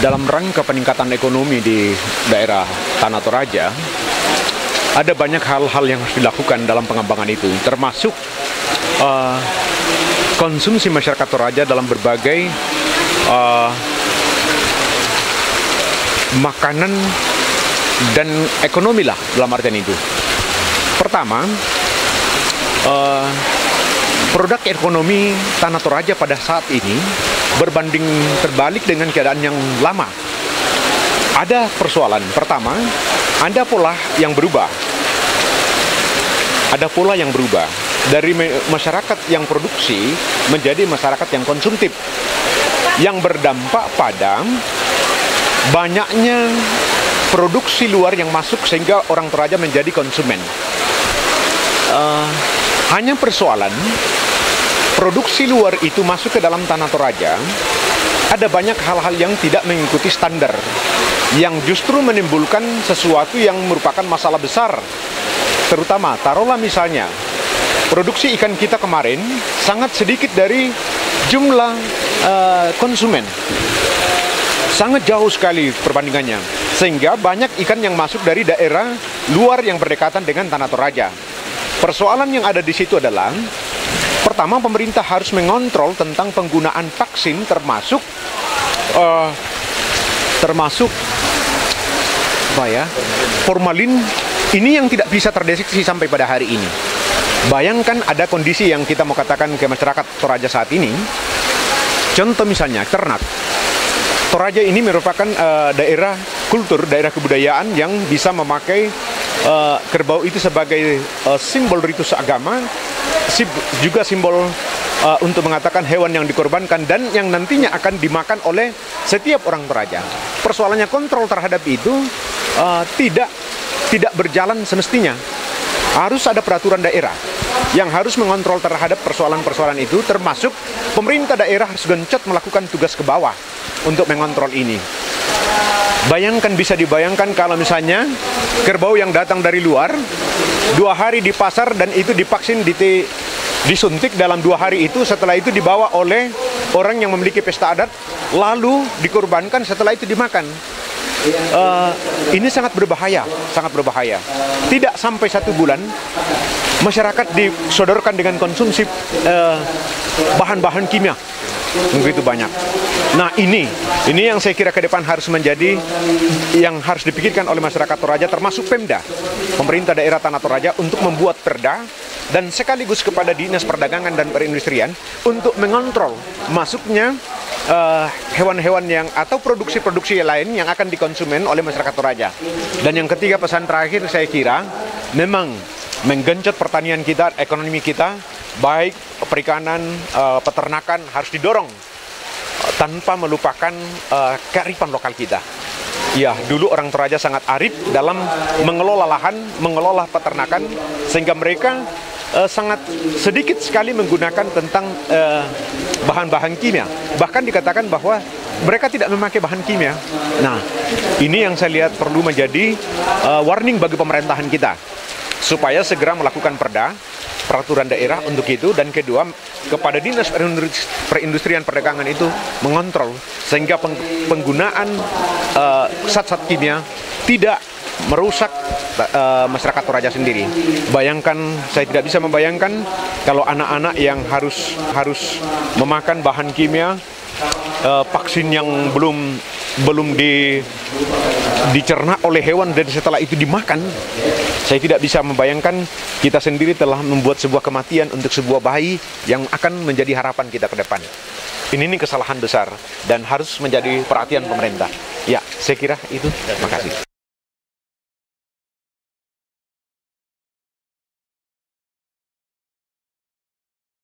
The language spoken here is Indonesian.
dalam rangka peningkatan ekonomi di daerah Tanah Toraja, ada banyak hal-hal yang harus dilakukan dalam pengembangan itu, termasuk konsumsi masyarakat Toraja dalam berbagai makanan dan ekonomi lah dalam artian itu. Pertama, produk ekonomi Tanah Toraja pada saat ini berbanding terbalik dengan keadaan yang lama. Ada persoalan. Pertama, ada pola yang berubah. Ada pola yang berubah dari masyarakat yang produksi menjadi masyarakat yang konsumtif, yang berdampak pada banyaknya produksi luar yang masuk sehingga orang Toraja menjadi konsumen. Hanya persoalan produksi luar itu masuk ke dalam Tanah Toraja, ada banyak hal-hal yang tidak mengikuti standar, yang justru menimbulkan sesuatu yang merupakan masalah besar. Terutama, taruhlah misalnya, produksi ikan kita kemarin sangat sedikit dari jumlah konsumen. Sangat jauh sekali perbandingannya. Sehingga banyak ikan yang masuk dari daerah luar yang berdekatan dengan Tanah Toraja. Persoalan yang ada di situ adalah, pertama, pemerintah harus mengontrol tentang penggunaan vaksin, termasuk formalin ini yang tidak bisa terdeteksi sampai pada hari ini. Bayangkan ada kondisi yang kita mau katakan ke masyarakat Toraja saat ini. Contoh misalnya ternak. Toraja ini merupakan daerah kultur, daerah kebudayaan yang bisa memakai kerbau itu sebagai simbol ritus agama, juga simbol untuk mengatakan hewan yang dikorbankan dan yang nantinya akan dimakan oleh setiap orang Toraja. Persoalannya kontrol terhadap itu tidak berjalan semestinya. Harus ada peraturan daerah yang harus mengontrol terhadap persoalan-persoalan itu, termasuk pemerintah daerah harus gencat melakukan tugas ke bawah untuk mengontrol ini. Bayangkan, bisa dibayangkan kalau misalnya kerbau yang datang dari luar 2 hari di pasar dan itu divaksin, disuntik dalam 2 hari itu, setelah itu dibawa oleh orang yang memiliki pesta adat, lalu dikorbankan, setelah itu dimakan. Ini sangat berbahaya, sangat berbahaya. Tidak sampai 1 bulan, masyarakat disodorkan dengan konsumsi bahan-bahan kimia begitu banyak. Nah, ini yang saya kira ke depan harus menjadi yang harus dipikirkan oleh masyarakat Toraja, termasuk Pemda, pemerintah daerah Tanah Toraja, untuk membuat perda dan sekaligus kepada Dinas Perdagangan dan Perindustrian untuk mengontrol masuknya hewan-hewan yang atau produksi-produksi lain yang akan dikonsumen oleh masyarakat Toraja. Dan yang ketiga, pesan terakhir saya kira memang menggenjot pertanian kita, ekonomi kita, baik perikanan, peternakan harus didorong tanpa melupakan kearifan lokal kita. Ya, dulu orang Toraja sangat arif dalam mengelola lahan, mengelola peternakan, sehingga mereka sangat sedikit sekali menggunakan tentang bahan-bahan kimia. Bahkan dikatakan bahwa mereka tidak memakai bahan kimia. Nah, ini yang saya lihat perlu menjadi warning bagi pemerintahan kita, supaya segera melakukan peraturan daerah untuk itu, dan kedua, kepada Dinas Perindustrian Perdagangan itu mengontrol sehingga penggunaan zat-zat kimia tidak merusak masyarakat Toraja sendiri. Bayangkan, saya tidak bisa membayangkan kalau anak-anak yang harus memakan bahan kimia, vaksin yang belum dicerna oleh hewan dan setelah itu dimakan. Saya tidak bisa membayangkan kita sendiri telah membuat sebuah kematian untuk sebuah bayi yang akan menjadi harapan kita ke depan. Ini kesalahan besar dan harus menjadi perhatian pemerintah. Ya, saya kira itu. Terima kasih.